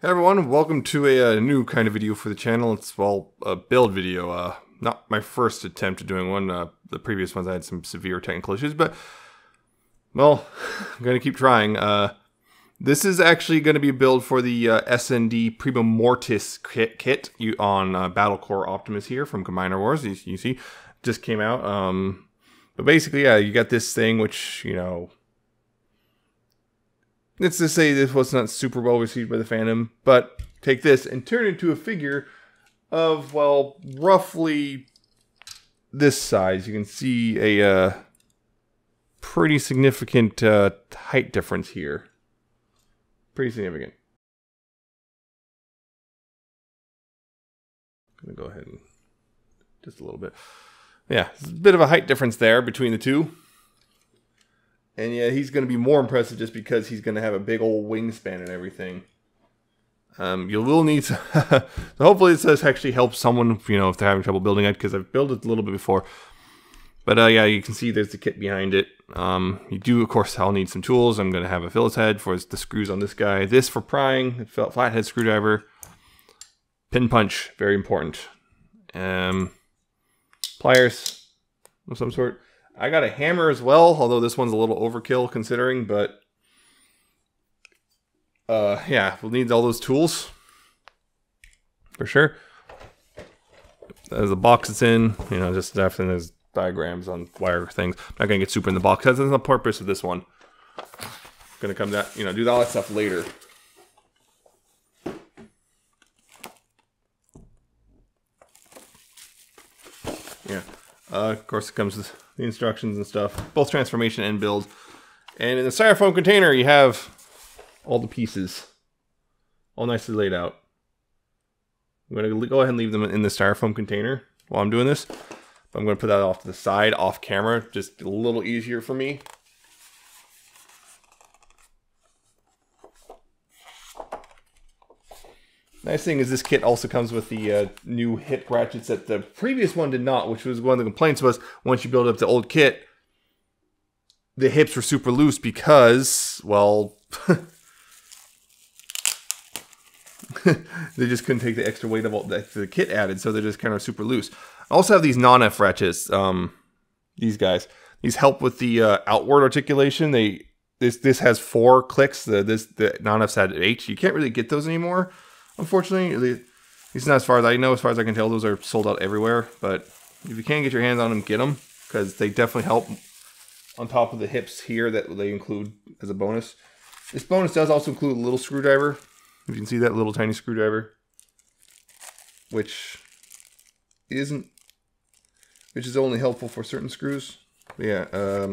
Hey everyone, welcome to a new kind of video for the channel. It's, well, a build video. Not my first attempt at doing one. The previous ones I had some severe technical issues, but, well, I'm going to keep trying. This is actually going to be a build for the SND Primo X-Mortis kit on Battle Core Optimus here from Combiner Wars. You see, just came out. But basically, yeah, you got this thing, which, you know, let's just say this was not super well received by the fandom, but take this and turn it into a figure of, well, roughly this size. You can see a pretty significant height difference here. Pretty significant. I'm going to go ahead and just a little bit. Yeah, there's a bit of a height difference there between the two. And yeah, he's going to be more impressive just because he's going to have a big old wingspan and everything. You will need to so hopefully this actually helps someone, you know, if they're having trouble building it, because I've built it a little bit before. But yeah, you can see there's the kit behind it. You do, of course, I'll need some tools. I'm going to have a Phillips head for the screws on this guy. This for prying, flathead screwdriver. Pin punch, very important. Pliers of some sort. I got a hammer as well, although this one's a little overkill considering, but yeah, we'll need all those tools for sure. There's the box it's in, you know, just after there's diagrams on wire things. I'm not gonna get super in the box because that's the purpose of this one. I'm gonna come down, you know, do all that stuff later. Yeah. Of course, it comes with the instructions and stuff, both transformation and build. And in the styrofoam container, you have all the pieces, all nicely laid out. I'm going to go ahead and leave them in the styrofoam container while I'm doing this. But I'm going to put that off to the side, off camera, just a little easier for me. Nice thing is this kit also comes with the new hip ratchets that the previous one did not, which was one of the complaints was once you build up the old kit, the hips were super loose because, well, they just couldn't take the extra weight of all that the kit added, so they're just kind of super loose. I also have these non-F ratchets, these guys. These help with the outward articulation. This has 4 clicks, the non-F's had 8. You can't really get those anymore. Unfortunately, at least not as far as I know, as far as I can tell, those are sold out everywhere. But if you can get your hands on them, get them, because they definitely help on top of the hips here that they include as a bonus. This bonus does also include a little screwdriver. If you can see that little tiny screwdriver, which is only helpful for certain screws. But yeah,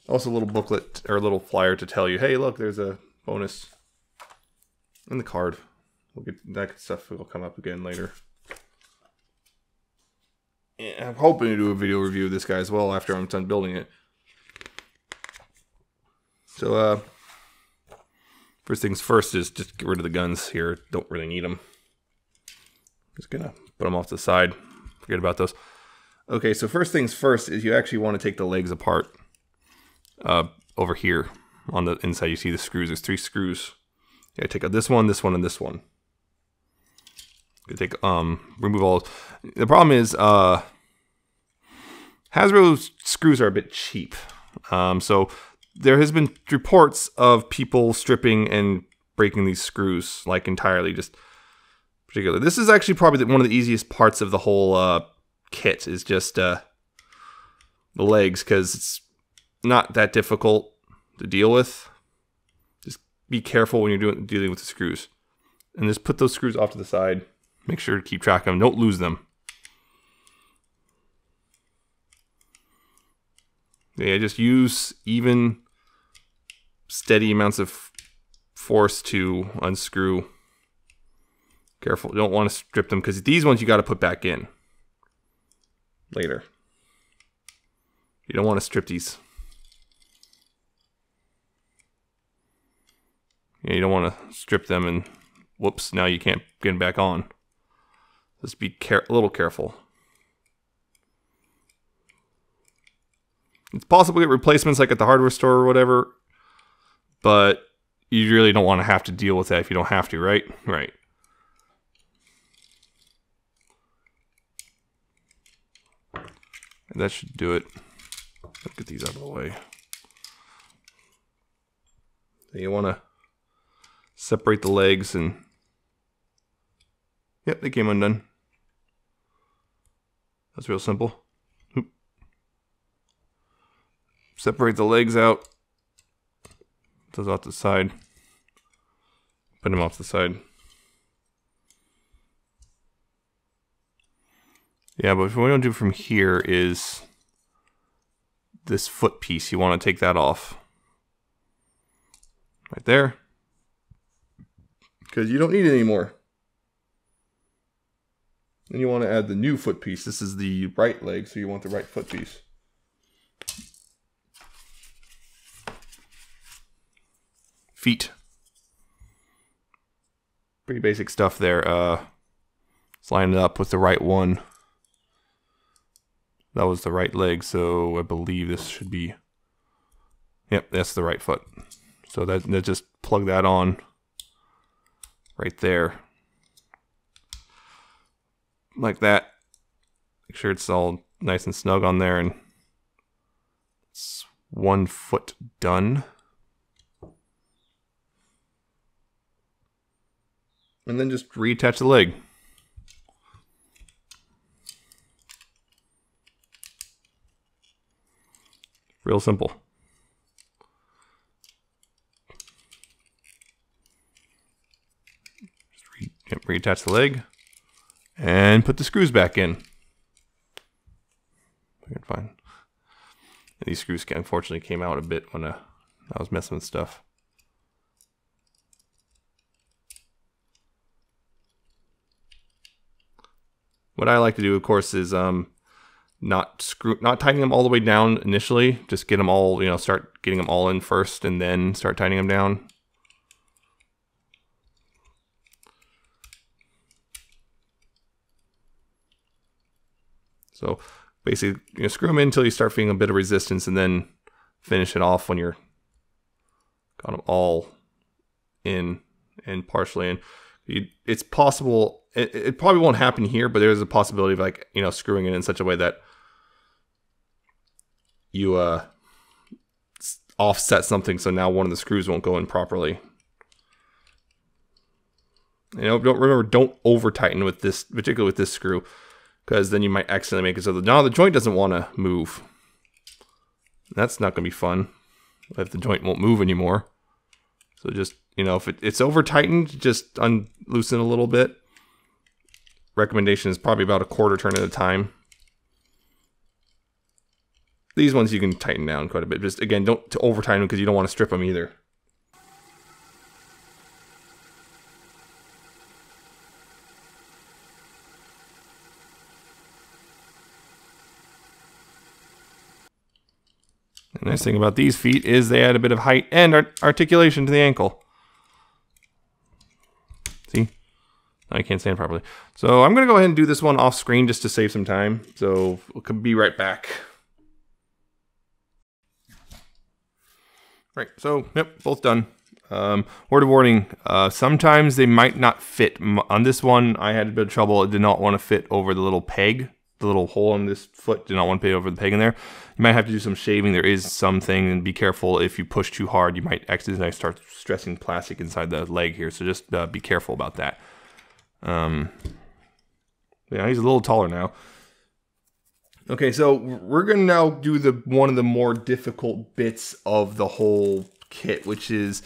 also a little booklet or a little flyer to tell you, hey, look, there's a bonus in the card. We'll get that stuff will come up again later. And I'm hoping to do a video review of this guy as well after I'm done building it. So, first things first is just get rid of the guns here. Don't really need them. Just gonna put them off to the side. Forget about those. Okay, so first things first is you actually want to take the legs apart. Over here on the inside, you see the screws. There's 3 screws. Yeah, take out this one, and this one. You take remove all. The problem is Hasbro screws are a bit cheap. So there has been reports of people stripping and breaking these screws like entirely, just particularly. This is actually probably one of the easiest parts of the whole kit is just the legs, because it's not that difficult to deal with. Just be careful when you're dealing with the screws, and just put those screws off to the side. Make sure to keep track of them. Don't lose them. Yeah, just use even, steady amounts of force to unscrew. Careful. You don't want to strip them, because these ones you got to put back in later. You don't want to strip these. Yeah, you don't want to strip them and whoops, now you can't get them back on. Just be a little careful. It's possible to get replacements like at the hardware store or whatever, but you really don't want to have to deal with that if you don't have to, right? Right. That should do it. Let's get these out of the way. So you want to separate the legs and... Yep, they came undone. That's real simple. Oop. Separate the legs out. Those off to the side. Put them off to the side. Yeah, but what we want to do from here is this foot piece. You want to take that off. Right there. Because you don't need it anymore. Then you want to add the new foot piece. This is the right leg, so you want the right foot piece. Feet. Pretty basic stuff there. Let's line it up with the right one. That was the right leg, so I believe this should be... Yep, that's the right foot. So that just plug that on right there. Like that. Make sure it's all nice and snug on there, and it's 1 foot done. And then just reattach the leg. Real simple. Just reattach the leg and put the screws back in. I can find. These screws unfortunately came out a bit when I was messing with stuff. What I like to do, of course, is not tightening them all the way down initially. Just get them all, start getting them all in first, and then start tightening them down. So basically, screw them in until you start feeling a bit of resistance, and then finish it off when you're got them all in and partially in. It's possible. It probably won't happen here, but there's a possibility of screwing it in such a way that you offset something, so now one of the screws won't go in properly. Don't over tighten with this, particularly with this screw, because then you might accidentally make it so that now the joint doesn't want to move. That's not going to be fun if the joint won't move anymore. So just, if it's over tightened, just loosen a little bit. Recommendation is probably about a 1/4 turn at a time. These ones you can tighten down quite a bit. Just again, don't over tighten them because you don't want to strip them either. The nice thing about these feet is they add a bit of height and articulation to the ankle. See? I can't stand properly. So I'm going to go ahead and do this one off screen just to save some time. So we'll be right back. Right, so yep, both done. Word of warning, sometimes they might not fit. On this one, I had a bit of trouble. It did not want to fit over the little peg. The little hole in this foot did not want to fit over the peg in there. You might have to do some shaving. There is something, and be careful if you push too hard. You might accidentally start stressing plastic inside the leg here, so just be careful about that. Yeah, he's a little taller now. Okay, so we're gonna now do one of the more difficult bits of the whole kit, which is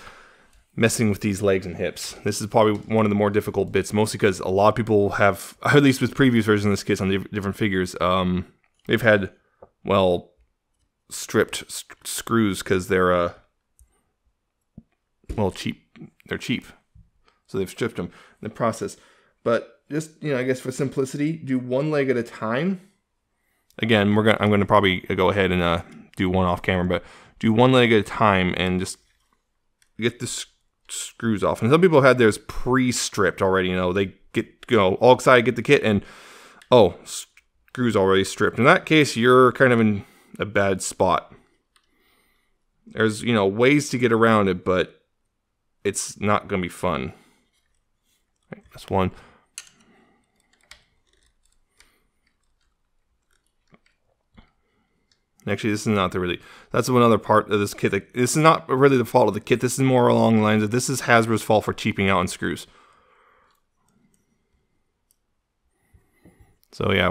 messing with these legs and hips. This is probably one of the more difficult bits, mostly because a lot of people have, at least with previous versions of this kit on different figures, they've had, well, stripped screws because they're, well, cheap. They're cheap, so they've stripped them in the process. But just, I guess for simplicity, do one leg at a time. Again, I'm gonna probably go ahead and do one off camera, but do one leg at a time and just get the screws off. And some people have had theirs pre-stripped already. They get all excited, get the kit, and oh, screws already stripped. In that case, you're kind of in a bad spot. There's ways to get around it, but it's not going to be fun. Right, that's one. Actually, this is not the really... That's one other part of this kit. This is not really the fault of the kit. This is more along the lines of this is Hasbro's fault for cheaping out on screws. So yeah,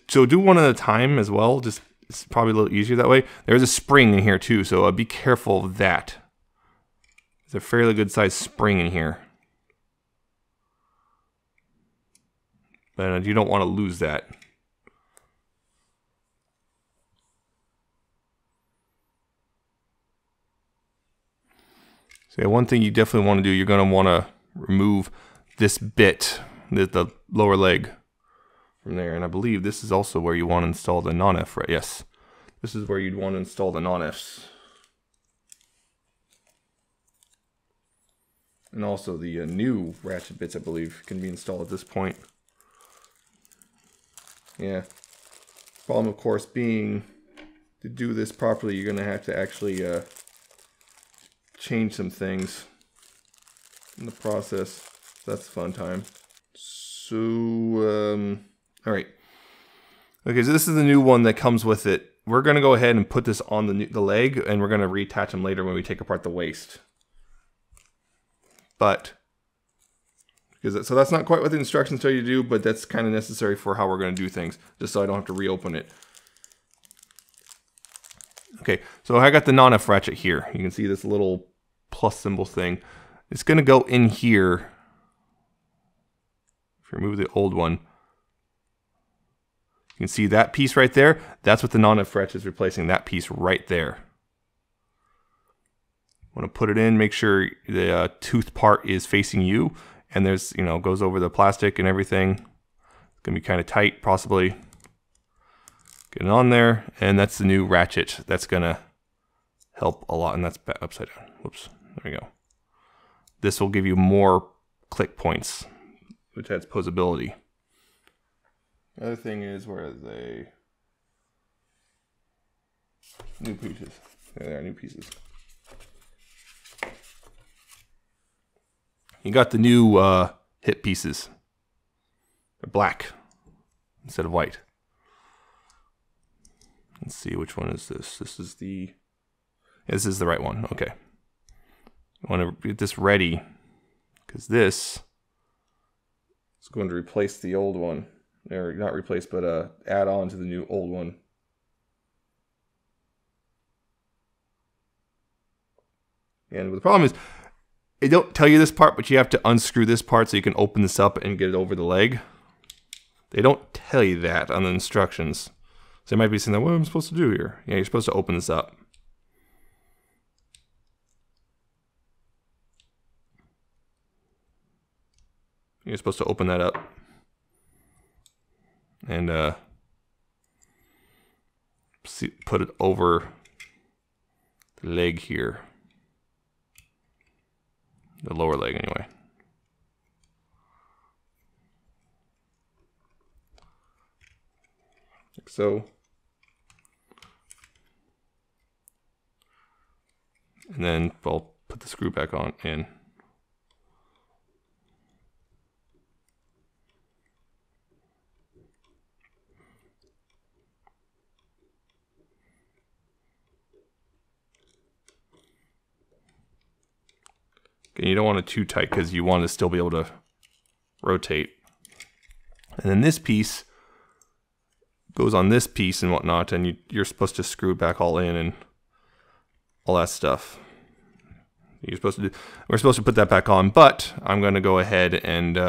so do one at a time as well. Just it's probably a little easier that way. There's a spring in here too, so be careful of that. There's a fairly good sized spring in here. But you don't want to lose that. So yeah, one thing you definitely want to do, you're going to want to remove this bit, the lower leg from there. And I believe this is also where you want to install the non-F, right? Yes, this is where you'd want to install the non-Fs. And also the new ratchet bits, I believe, can be installed at this point. Yeah. Problem, of course, being to do this properly, you're going to have to actually change some things in the process. That's a fun time. So, all right. Okay, so this is the new one that comes with it. We're going to go ahead and put this on the leg, and we're going to reattach them later when we take apart the waist. But, so that's not quite what the instructions tell you to do, but that's kind of necessary for how we're going to do things, just so I don't have to reopen it. Okay, so I got the non-F ratchet here. You can see this little plus symbol thing. It's going to go in here. If you remove the old one, you can see that piece right there. That's what the non-F ratchet is replacing, that piece right there. Want to put it in, make sure the tooth part is facing you, and there's, you know, goes over the plastic and everything. It's going to be kind of tight, possibly. Get it on there, and that's the new ratchet. That's going to help a lot, and that's upside down. Whoops, there we go. This will give you more click points, which adds posability. The other thing is, where are they? New pieces. There they are, new pieces. You got the new hip pieces. They're black instead of white. Let's see, which one is this? This is the... This is the right one. Okay. I want to get this ready, because this is going to replace the old one. Or not replace, but add on to the new old one. And the problem is, they don't tell you this part, but you have to unscrew this part so you can open this up and get it over the leg. They don't tell you that on the instructions. So you might be saying, what am I supposed to do here? Yeah, you're supposed to open this up. You're supposed to open that up. And put it over the leg here. The lower leg, anyway. Like so. And then I'll put the screw back on in. And you don't want it too tight because you want to still be able to rotate. And then this piece goes on this piece and whatnot, and you're supposed to screw it back all in and all that stuff. We're supposed to put that back on, but I'm going to go ahead and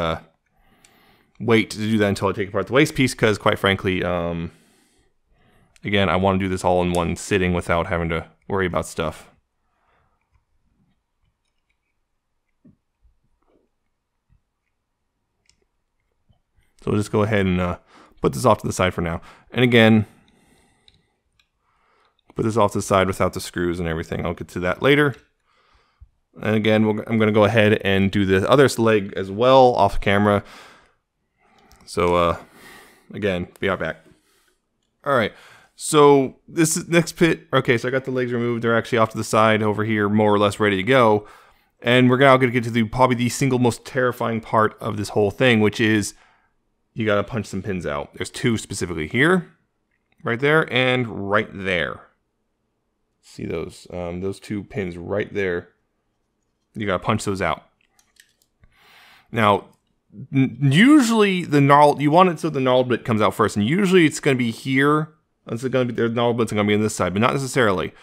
wait to do that until I take apart the waist piece, because quite frankly, again, I want to do this all in one sitting without having to worry about stuff. So we'll just go ahead and put this off to the side for now. And again, put this off to the side without the screws and everything. I'll get to that later. And again, I'm going to go ahead and do the other leg as well off camera. So again, be right back. All right. So this is next pit. Okay, so I got the legs removed. They're actually off to the side over here, more or less ready to go. And we're now going to get to probably the single most terrifying part of this whole thing, which is you got to punch some pins out. There's two specifically here, right there, and right there. See those two pins right there. You got to punch those out. Now, usually the gnarled, you want it so the gnarled bit comes out first, and usually it's going to be here. It's going to be, the gnarled bits are going to be on this side, but not necessarily.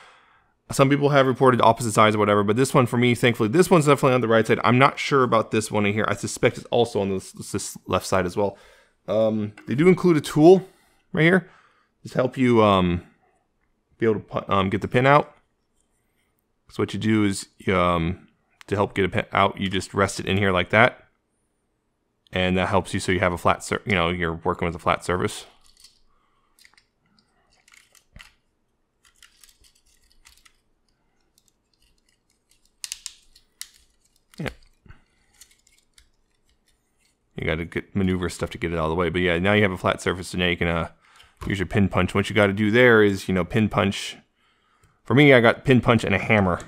Some people have reported opposite sides or whatever, but this one for me, thankfully, this one's definitely on the right side. I'm not sure about this one in here. I suspect it's also on this left side as well. They do include a tool right here to help you be able to get the pin out. So what you do is, to help get a pin out, you just rest it in here like that. And that helps you so you have a flat, you're working with a flat surface. You got to maneuver stuff to get it out of the way. But yeah, now you have a flat surface, so now you can use your pin punch. What you got to do there is, pin punch. For me, I got pin punch and a hammer.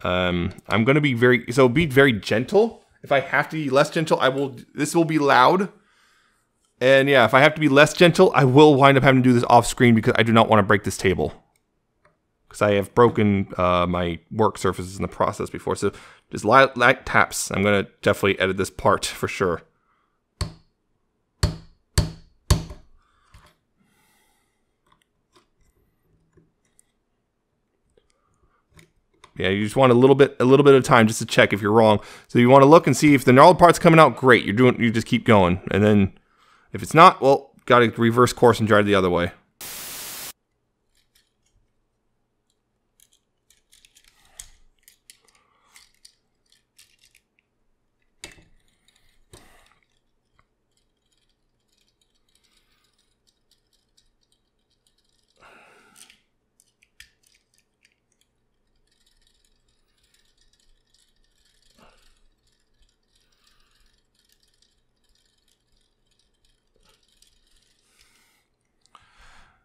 I'm going to be be very gentle. If I have to be less gentle, this will be loud. And yeah, if I have to be less gentle, I will wind up having to do this off screen because I do not want to break this table. Because I have broken my work surfaces in the process before. So just light taps. I'm going to definitely edit this part for sure. Yeah, you just want a little bit of time just to check if you're wrong. So you want to look and see if the gnarled part's coming out. Great, you just keep going. And then if it's not, well, got to reverse course and drive the other way.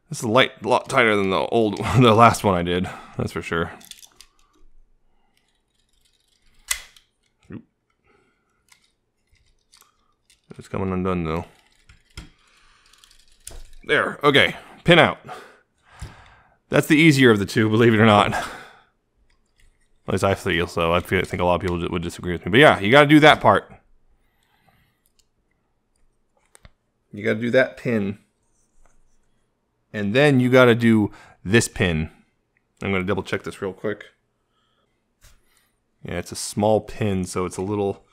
This is a lot tighter than the last one I did. That's for sure. It's coming undone though. There. Okay. Pin out. That's the easier of the two, believe it or not. At least I feel so. I think a lot of people would disagree with me. But yeah, you got to do that part. You got to do that pin. And then you got to do this pin. I'm going to double check this real quick. Yeah, it's a small pin, so it's a little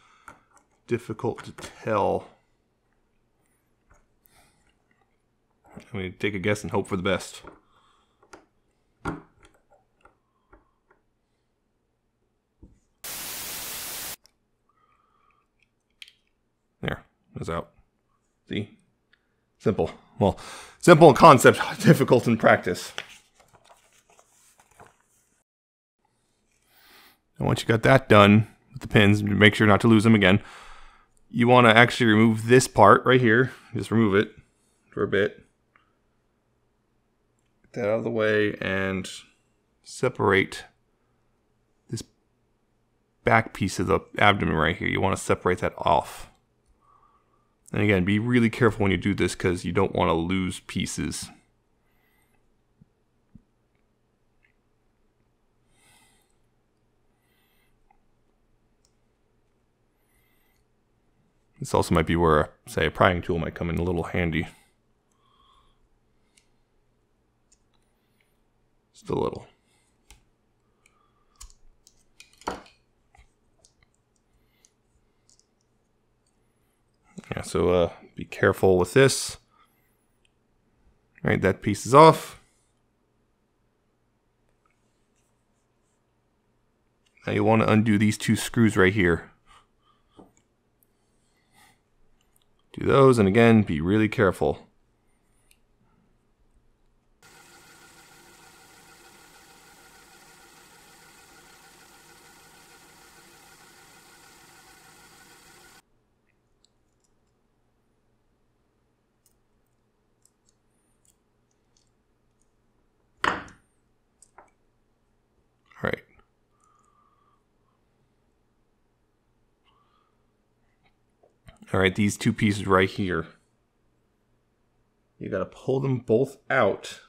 difficult to tell. I'm going to take a guess and hope for the best. There, it's out. See? Simple. Well, simple in concept, difficult in practice. And once you got that done with the pins, make sure not to lose them again. You want to actually remove this part right here. Just remove it for a bit. Get that out of the way and separate this back piece of the abdomen right here. You want to separate that off. And again, be really careful when you do this because you don't want to lose pieces. This also might be where, say, a prying tool might come in a little handy. Just a little. Yeah, so be careful with this. All right, that piece is off. Now you want to undo these two screws right here. Do those, and again, be really careful. All right. All right, these two pieces right here. You got to pull them both out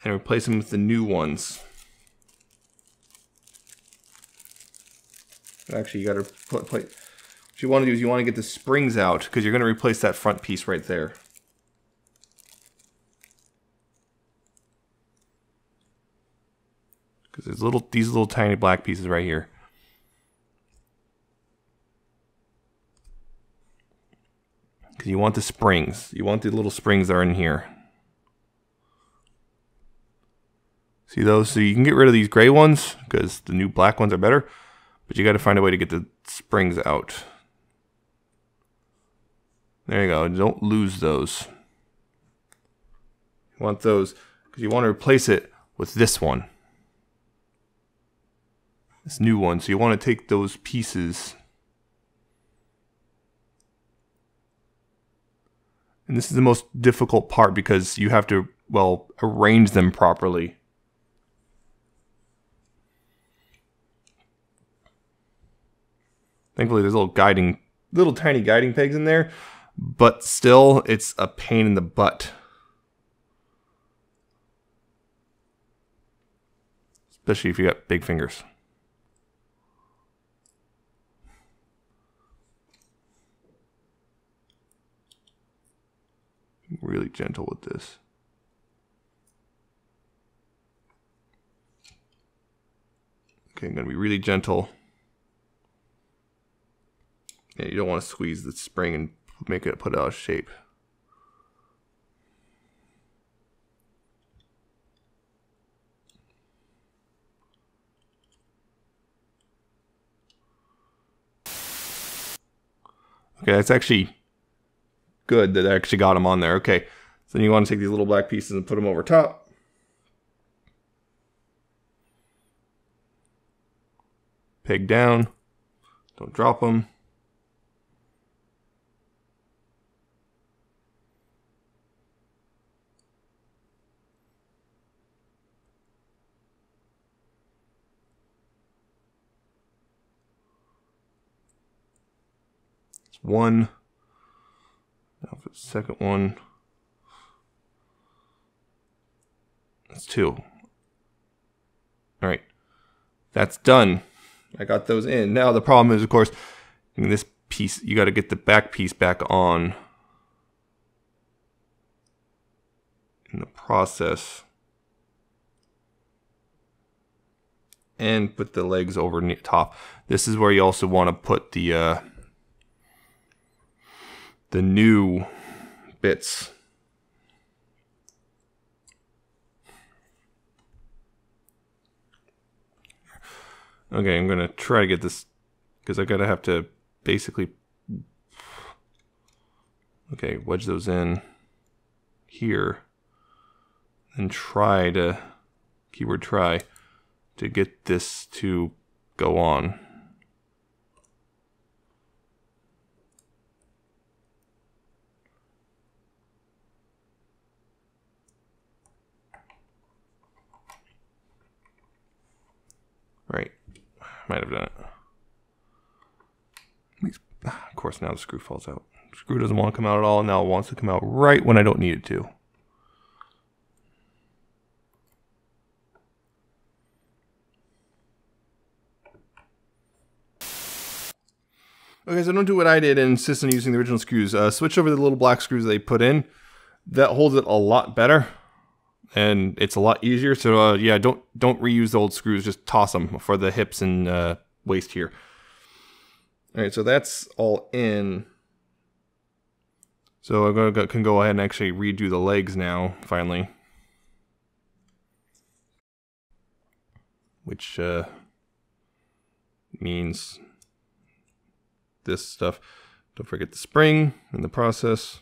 and replace them with the new ones. Actually, you got to put, what you want to do is you want to get the springs out because you're going to replace that front piece right there. Because there's these little tiny black pieces right here. Because you want the springs. You want the little springs that are in here. See those? So you can get rid of these gray ones because the new black ones are better. But you got to find a way to get the springs out. There you go. Don't lose those. You want those because you want to replace it with this one. This new one. So you want to take those pieces. And this is the most difficult part because you have to, well, arrange them properly. Thankfully, there's little tiny guiding pegs in there, but still, it's a pain in the butt. Especially if you got big fingers. Really gentle with this. Okay, I'm going to be really gentle. Yeah, you don't want to squeeze the spring and put it out of shape. Okay, that's actually good that I actually got them on there. Okay, so then you want to take these little black pieces and put them over top. Peg down. Don't drop them. One. Now for the second one. That's two. All right. That's done. I got those in. Now the problem is, of course, in this piece, you got to get the back piece back on in the process. And put the legs over the top. This is where you also want to put the new bits. Okay, I'm gonna try to get this because I gotta have to basically wedge those in here and try to keyword try to get this to go on. Right, might have done it. Of course, now the screw falls out. The screw doesn't want to come out at all. Now it wants to come out right when I don't need it to. Okay, so don't do what I did and insist on using the original screws. Switch over to the little black screws they put in. That holds it a lot better. And it's a lot easier, so yeah, don't reuse the old screws. Just toss them for the hips and waist here. All right, so that's all in. So I can go ahead and actually redo the legs now, finally. Which means this stuff. Don't forget the spring in the process.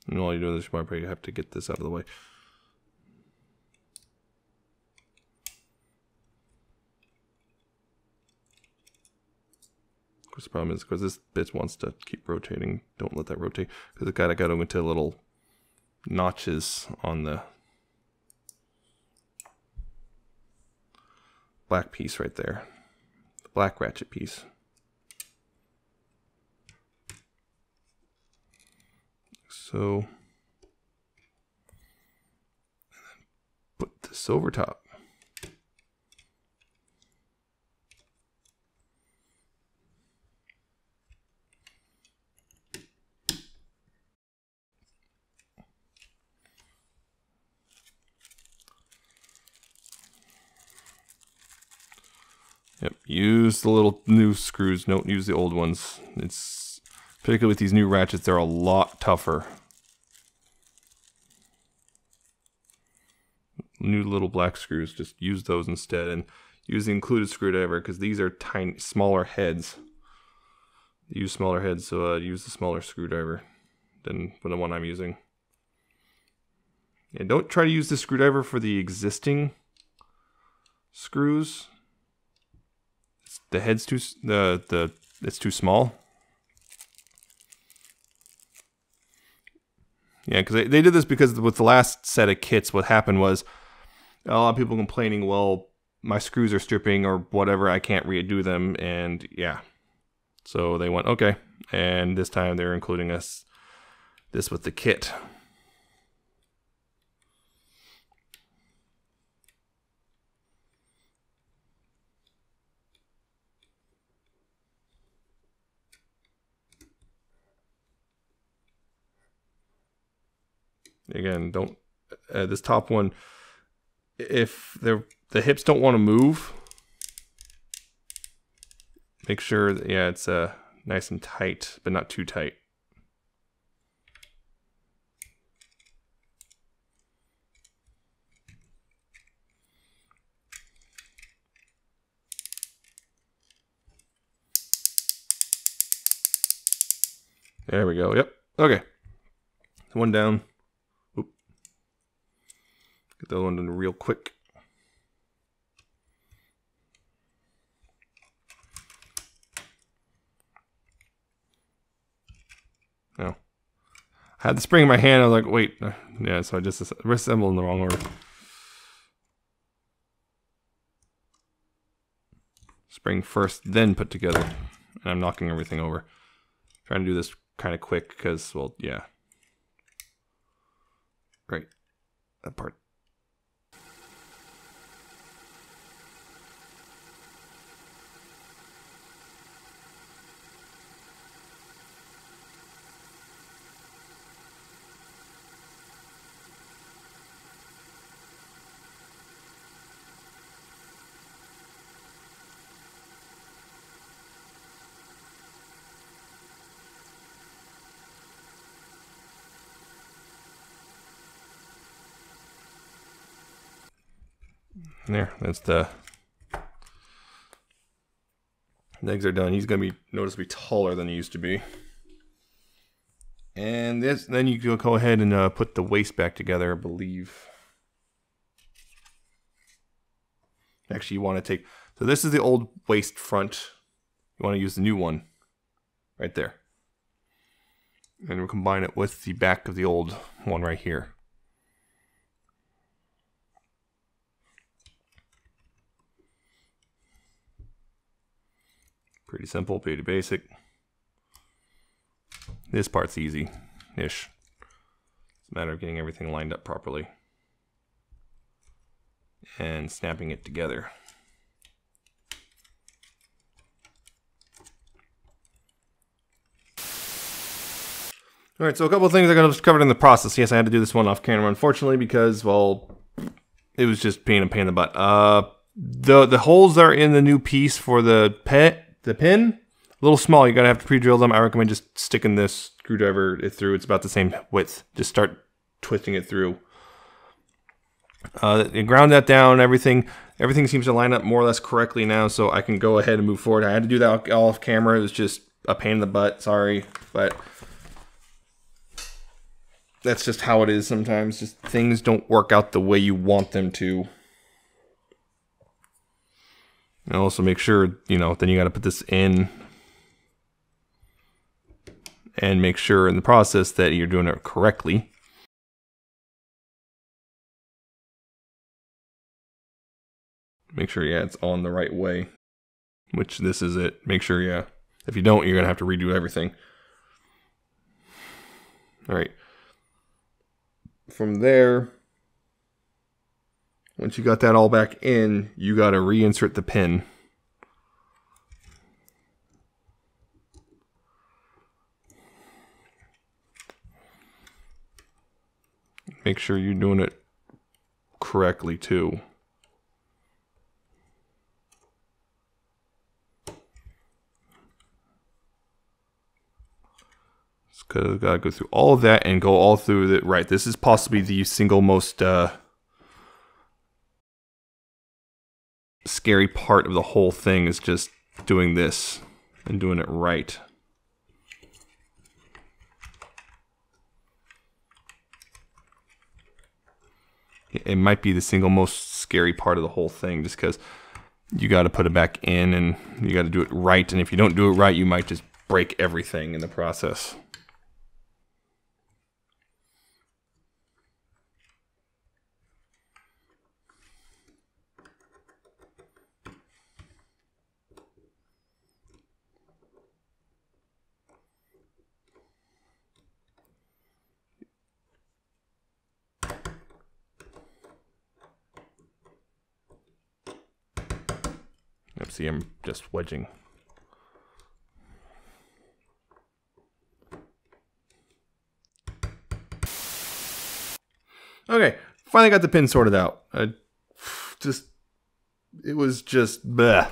And while you're doing this, you might probably have to get this out of the way. Of course, the problem is because this bit wants to keep rotating. Don't let that rotate because it got to go into little notches on the black piece right there. black ratchet piece. So put this over top. Yep, use the little new screws, don't use the old ones. It's particularly with these new ratchets, they're a lot tougher. New little black screws, just use those instead, and use the included screwdriver because these are tiny, smaller heads. Use smaller heads, so use the smaller screwdriver than the one I'm using. And don't try to use the screwdriver for the existing screws. The head's too it's too small. Yeah, because they did this because with the last set of kits, what happened was a lot of people complaining, well, my screws are stripping or whatever, I can't redo them, and yeah. So they went, okay, and this time they're including this with the kit. Again, don't this top one, if the hips don't want to move, make sure that, yeah, it's nice and tight, but not too tight. There we go. Yep. Okay. One down. Oop. Get that one done real quick. No. I had the spring in my hand. I was like, wait. Yeah, so I just reassembled in the wrong order. Spring first, then put together. And I'm knocking everything over. Trying to do this kind of quick because, well, yeah. Right. That part. There, that's the legs are done. He's gonna be noticeably taller than he used to be. And this, then you go ahead and put the waist back together, I believe. Actually, you want to take, so this is the old waist front. You want to use the new one right there. And we'll combine it with the back of the old one right here. Pretty simple, pretty basic. This part's easy-ish. It's a matter of getting everything lined up properly and snapping it together. All right, so a couple of things I got covered in the process. Yes, I had to do this one off camera, unfortunately, because, well, it was just being a pain in the butt. The holes are in the new piece for the pin, a little small. You're gonna have to pre-drill them. I recommend just sticking this screwdriver through. It's about the same width. Just start twisting it through. You ground that down. Everything seems to line up more or less correctly now, so I can go ahead and move forward. I had to do that all off camera. It was just a pain in the butt. Sorry, but that's just how it is sometimes. Just things don't work out the way you want them to. And also make sure, you know, then you got to put this in and make sure in the process that you're doing it correctly. Make sure, yeah, it's on the right way. which this is it. Make sure, yeah. If you don't, you're going to have to redo everything. All right. From there, once you got that all back in, you got to reinsert the pin. Make sure you're doing it correctly too. Gotta go through all of that and go all through it. Right, this is possibly the single most scary part of the whole thing, is just doing this and doing it right. It might be the single most scary part of the whole thing, just because you got to put it back in and you got to do it right. And if you don't do it right, you might just break everything in the process. See, I'm just wedging. Okay, finally got the pin sorted out. It was just bleh.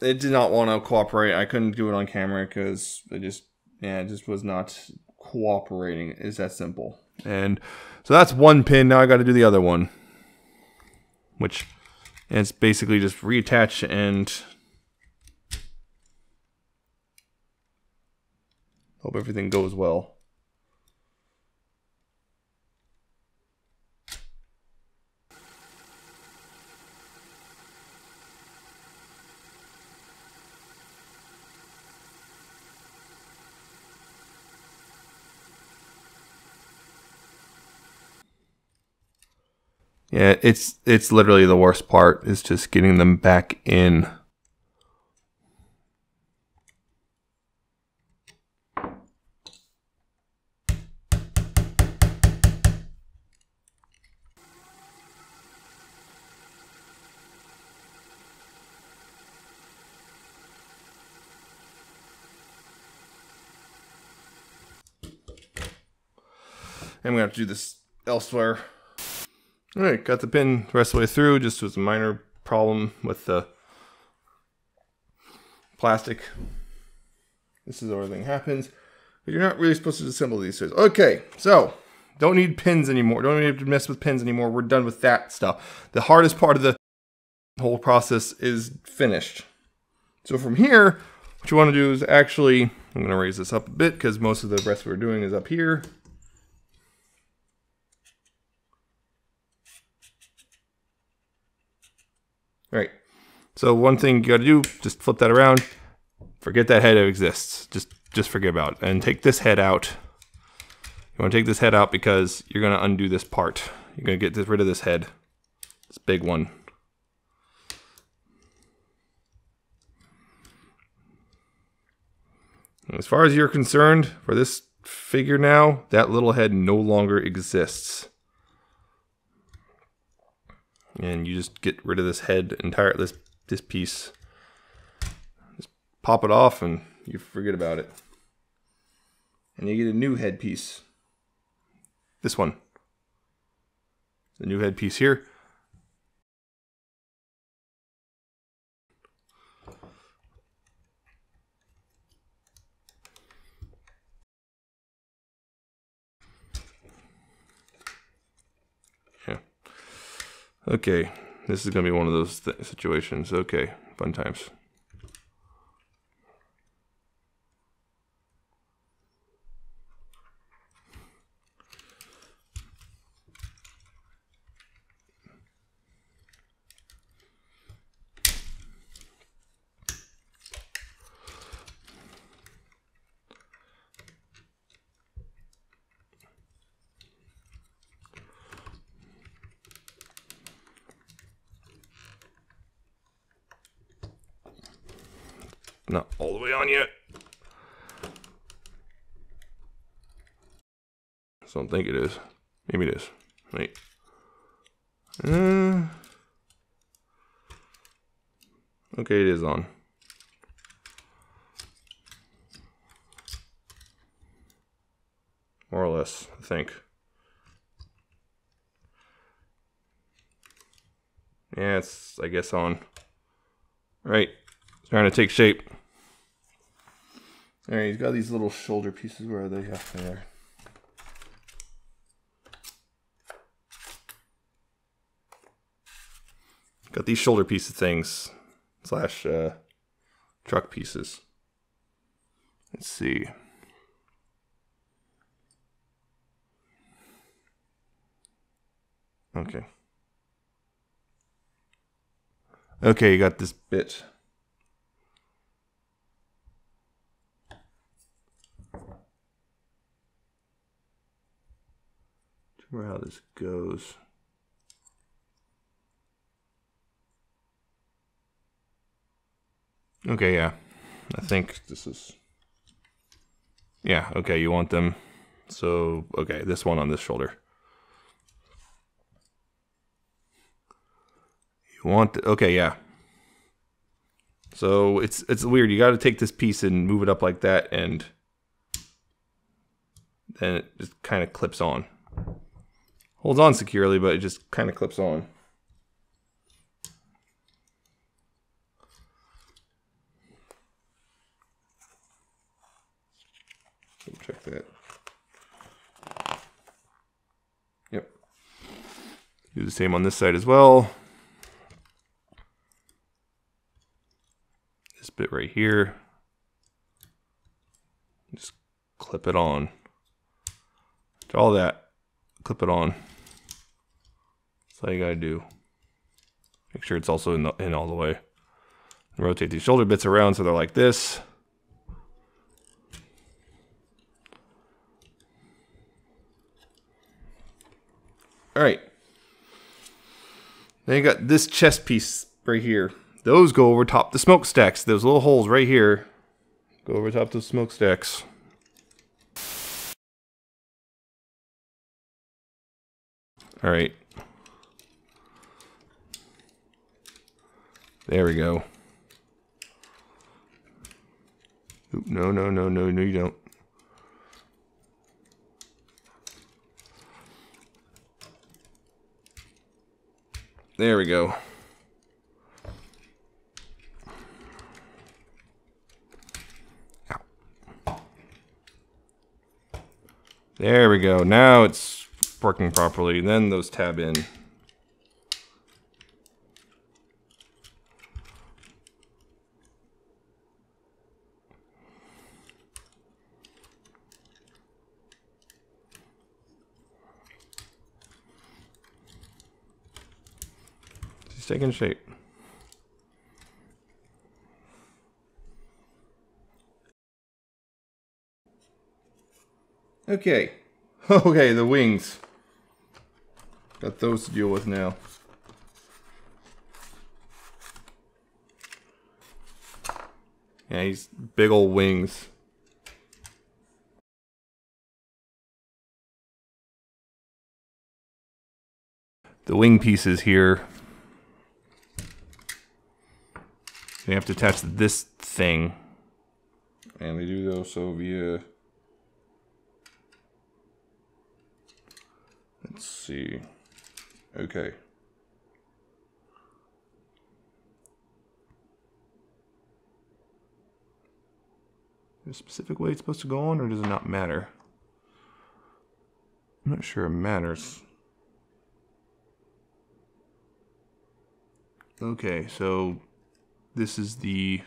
It did not want to cooperate. I couldn't do it on camera because it just was not cooperating. It's that simple. And so that's one pin. Now I got to do the other one, which. And it's basically just reattach and hope everything goes well. Yeah, it's literally the worst part, is just getting them back in. I'm gonna have to do this elsewhere. Alright, got the pin the rest of the way through. Just was a minor problem with the plastic. This is where everything happens. But you're not really supposed to disassemble these things. Okay, so don't need pins anymore. Don't need to mess with pins anymore. We're done with that stuff. The hardest part of the whole process is finished. So from here, what you want to do is actually, I'm going to raise this up a bit because most of the rest we're doing is up here. All right, so one thing you got to do, just flip that around. Forget that head exists. Just forget about it. And take this head out. You want to take this head out because you're going to undo this part. You're going to get rid of this head. This big one. And as far as you're concerned, for this figure now, that little head no longer exists. And you just get rid of this head entire, this piece. Just pop it off and you forget about it. And you get a new head piece. This one. The new head piece here. Yeah. Okay, this is going to be one of those situations. Okay, fun times. Not all the way on yet. I don't think it is. Maybe it is. Wait. Okay, it is on. More or less, I think. Yeah, it's, I guess, on. Right. It's trying to take shape. Alright, he's got these little shoulder pieces. Where are they? Yeah, there. Got these shoulder pieces things. Slash truck pieces. Let's see. Okay. Okay, you got this bit. Remember how this goes. Okay, yeah. I think this is... Yeah, okay, you want them. So, okay, this one on this shoulder. You want... Okay, yeah. So, it's weird. You got to take this piece and move it up like that, and then it just kind of clips on. Holds on securely, but it just kind of clips on. Check that. Yep. Do the same on this side as well. This bit right here. Just clip it on. All that. Clip it on. That's all you gotta do. Make sure it's also in all the way. And rotate these shoulder bits around so they're like this. Alright. Then you got this chest piece right here. Those go over top the smokestacks. Those little holes right here go over top the smokestacks. Alright. There we go. Oop, no, you don't. There we go. Ow. There we go. Now it's working properly. Then those tab in. It's taking shape. Okay. Okay, the wings. Got those to deal with now. Yeah, he's big old wings. The wing pieces here. You have to attach this thing. And we do those so via... Let's see. Okay. Is there a specific way it's supposed to go on, or does it not matter? I'm not sure it matters. Okay, so this is the...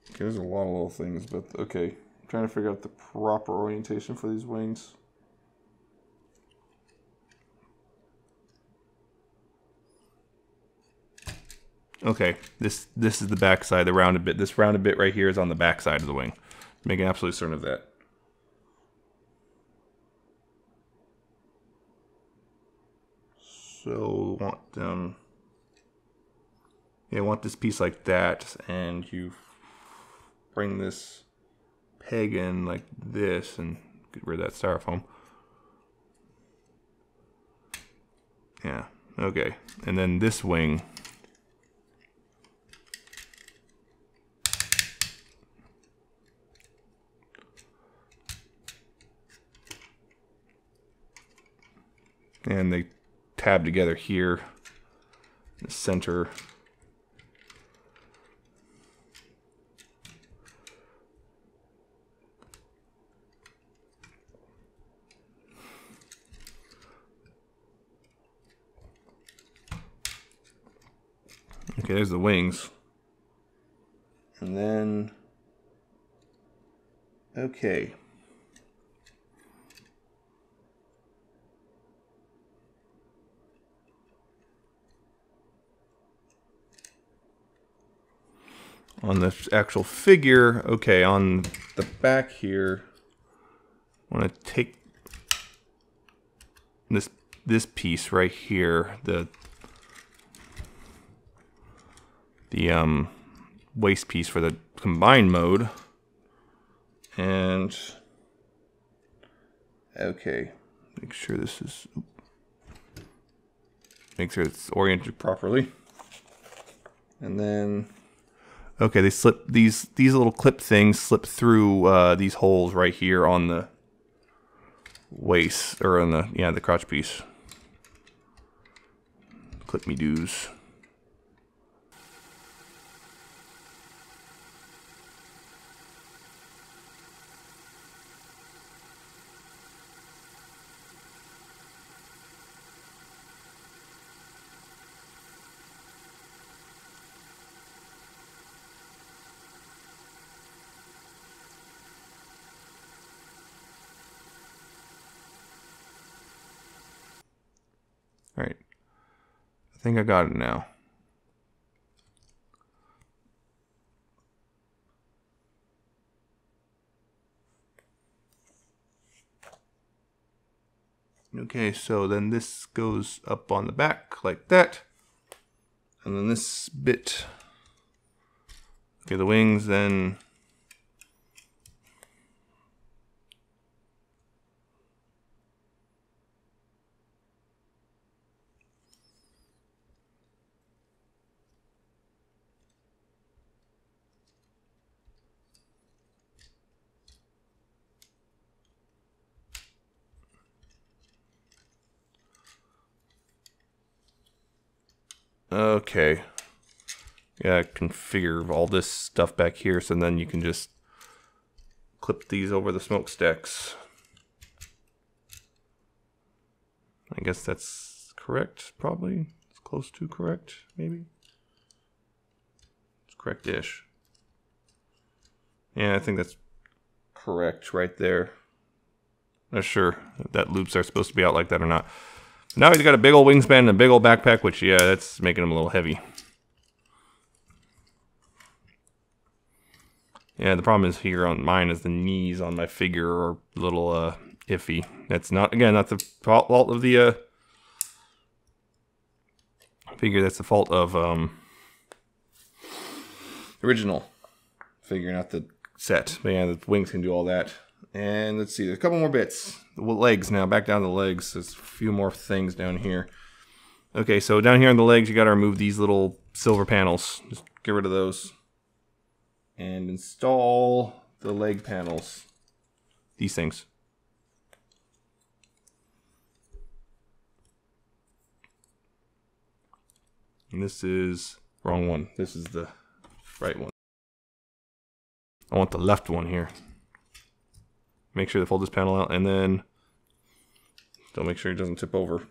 Okay, there's a lot of little things, but okay. I'm trying to figure out the proper orientation for these wings. Okay, this is the back side, the rounded bit. This rounded bit right here is on the back side of the wing. making absolutely certain of that. So I want this piece like that, and you bring this peg in like this and get rid of that styrofoam. Yeah, okay. And then this wing, and they tab together here in the center. Okay, there's the wings. And then, okay. On the actual figure, okay, on the back here, I want to take this piece right here, the waist piece for the combined mode, and okay, make sure it's oriented properly, and then okay, they slip these little clip things slip through these holes right here on the waist, or on the crotch piece. Clip me doos. All right, I think I got it now. Okay, so then this goes up on the back like that. And then this bit, okay, the wings then. Okay, yeah, configure all this stuff back here, so then you can just clip these over the smokestacks. I guess that's correct, probably. It's close to correct, maybe. It's correct-ish. Yeah, I think that's correct right there. Not sure if that loops are supposed to be out like that or not. Now he's got a big old wingspan and a big old backpack, which, yeah, that's making him a little heavy. Yeah, the problem is here on mine is the knees on my figure are a little iffy. That's not, again, not the fault of the figure. That's the fault of original figure, not the set. But yeah, the wings can do all that. And let's see, there's a couple more bits. The legs now, back down to the legs. There's a few more things down here. Okay, so down here on the legs, you gotta remove these little silver panels. Just get rid of those. And install the leg panels. These things. And this is, wrong one. This is the right one. I want the left one here. Make sure to fold this panel out, and then don't make sure it doesn't tip over.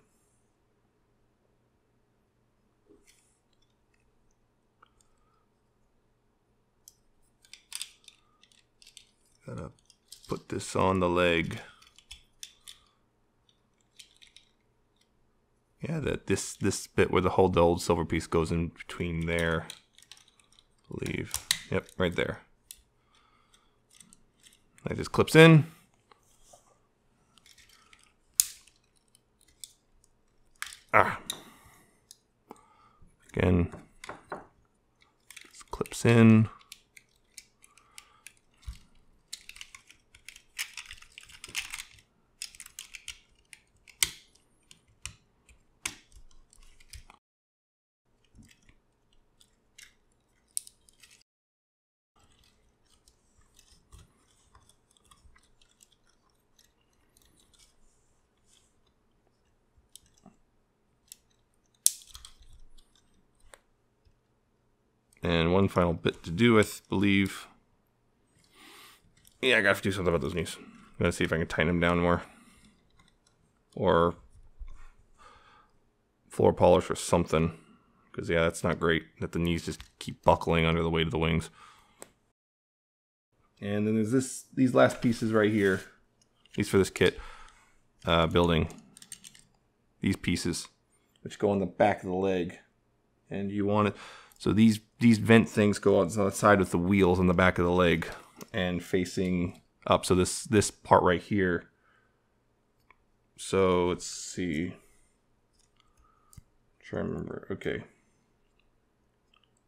Gotta put this on the leg. Yeah, this bit where the old silver piece goes in between there, I believe. Yep, right there. That just clips in. Again, just clips in. And one final bit to do, I believe. Yeah, I gotta do something about those knees. I'm gonna see if I can tighten them down more. Or floor polish or something. Because, yeah, that's not great that the knees just keep buckling under the weight of the wings. And then there's these last pieces right here. These for this kit building. These pieces, which go on the back of the leg. And you want it... So these vent things go outside with the wheels on the back of the leg and facing up. So this part right here. So let's see. Try to remember. Okay.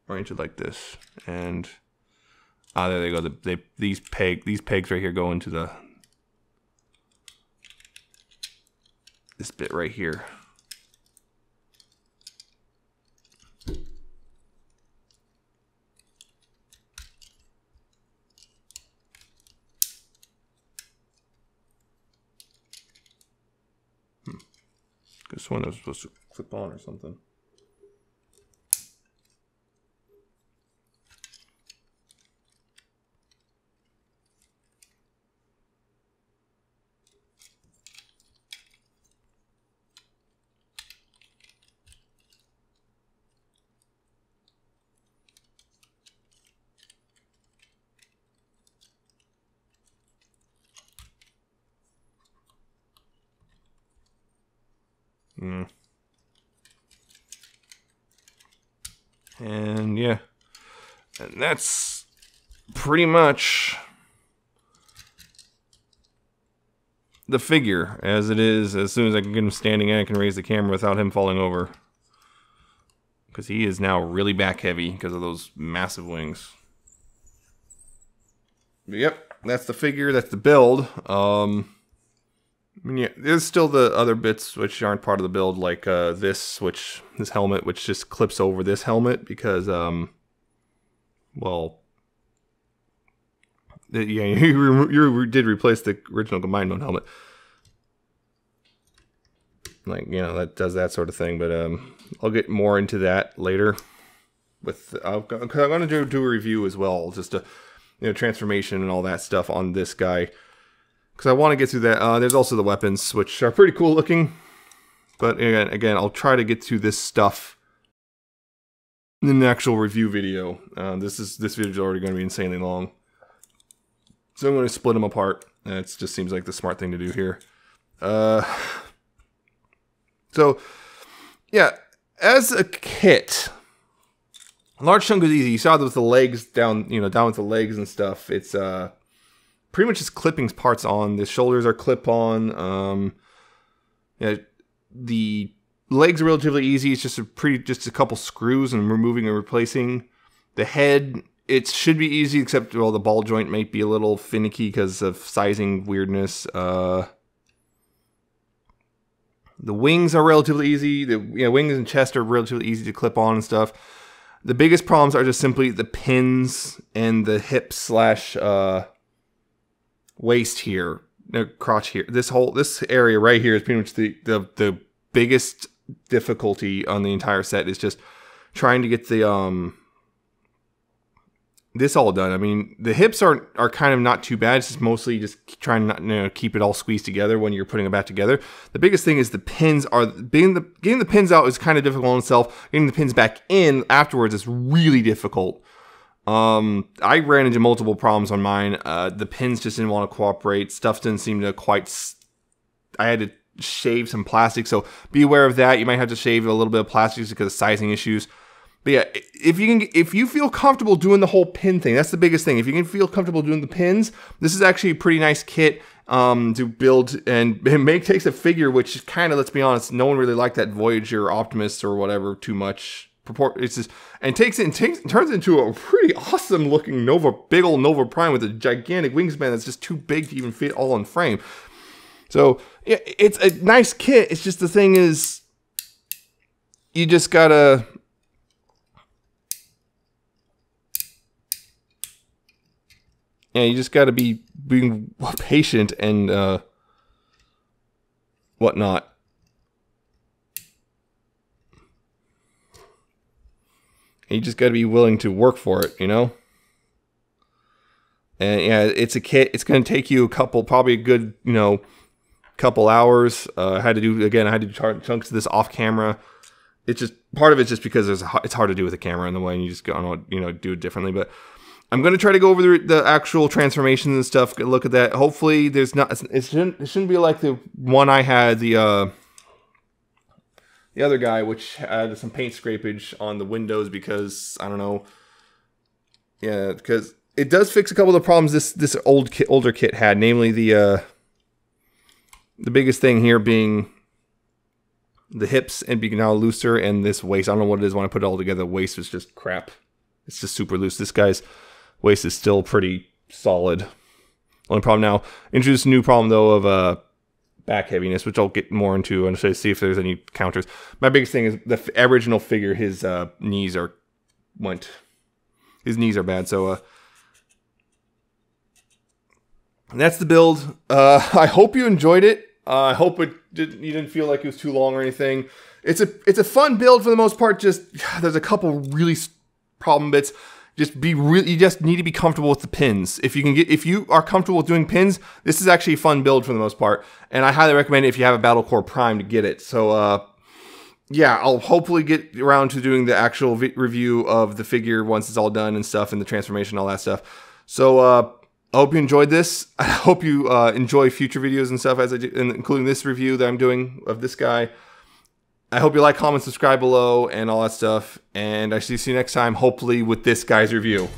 Arrange it like this, and there they go. These pegs right here go into this bit right here. This one was supposed to clip on or something. And yeah, and that's pretty much the figure as it is. As soon as I can get him standing, I can raise the camera without him falling over, because he is now really back heavy because of those massive wings. But yep, that's the figure. That's the build. I mean, yeah, there's still the other bits which aren't part of the build, like this helmet, which just clips over this helmet because, well, yeah, you did replace the original combined mode helmet, like, you know, that does that sort of thing. But I'll get more into that later. Because I'm going to do a review as well, just a transformation and all that stuff on this guy. Because I want to get through that. There's also the weapons, which are pretty cool looking. But again, I'll try to get through this stuff in the actual review video. This video is already going to be insanely long, so I'm going to split them apart. It just seems like the smart thing to do here. So yeah, as a kit, a large chunk is easy. You saw with the legs down, down with the legs and stuff. It's pretty much just clipping parts on. The shoulders are clip-on. Yeah, the legs are relatively easy. It's just a couple screws and removing and replacing. The head, it should be easy, except, well, the ball joint might be a little finicky because of sizing weirdness. The wings are relatively easy. The wings and chest are relatively easy to clip on and stuff. The biggest problems are just simply the pins and the hip slash waist here, crotch here. This area right here is pretty much the biggest difficulty on the entire set, is just trying to get the this all done. I mean, the hips are kind of not too bad. It's just mostly just trying to keep it all squeezed together when you're putting it back together. The biggest thing is the pins are getting the pins out is kind of difficult in itself. Getting the pins back in afterwards is really difficult. I ran into multiple problems on mine. The pins just didn't want to cooperate. Stuff didn't seem to quite... I had to shave some plastic, so be aware of that. You might have to shave a little bit of plastic because of sizing issues. But yeah, if you feel comfortable doing the whole pin thing, that's the biggest thing. If you can feel comfortable doing the pins, this is actually a pretty nice kit to build, and it takes a figure which kind of, let's be honest, no one really liked that Voyager Optimus or whatever too turns it into a pretty awesome looking big old Nova Prime with a gigantic wingspan that's just too big to even fit all in frame. So yeah, it's a nice kit. It's just the thing is, you just gotta be being patient and whatnot. You just got to be willing to work for it, you know? And yeah, it's a kit. It's going to take you probably a good, couple hours. I had to do chunks of this off camera. It's just, part of it's just because it's hard to do with a camera in the way, and you just go, do it differently. But I'm going to try to go over the actual transformations and stuff, look at that. Hopefully it shouldn't be like the one I had, the other guy, which had some paint scrapage on the windows because, I don't know. Yeah, because it does fix a couple of the problems this older kit had, namely the biggest thing here being the hips and being now looser, and this waist. I don't know what it is when I put it all together. The waist was just crap. It's just super loose. This guy's waist is still pretty solid. Only problem now, introduce a new problem though of back heaviness, which I'll get more into and see if there's any counters. My biggest thing is the original figure, his knees are bad, so that's the build. I hope you enjoyed it. I hope you didn't feel like it was too long or anything. It's a fun build for the most part. Just there's a couple really problem bits. You just need to be comfortable with the pins. If you are comfortable with doing pins, this is actually a fun build for the most part. And I highly recommend it if you have a Battle Core Prime to get it. So yeah, I'll hopefully get around to doing the actual review of the figure once it's all done and stuff, and the transformation, all that stuff. So I hope you enjoyed this. I hope you enjoy future videos and stuff as I do, including this review that I'm doing of this guy. I hope you like, comment, subscribe below, and all that stuff. And I see you next time, hopefully with this guy's review.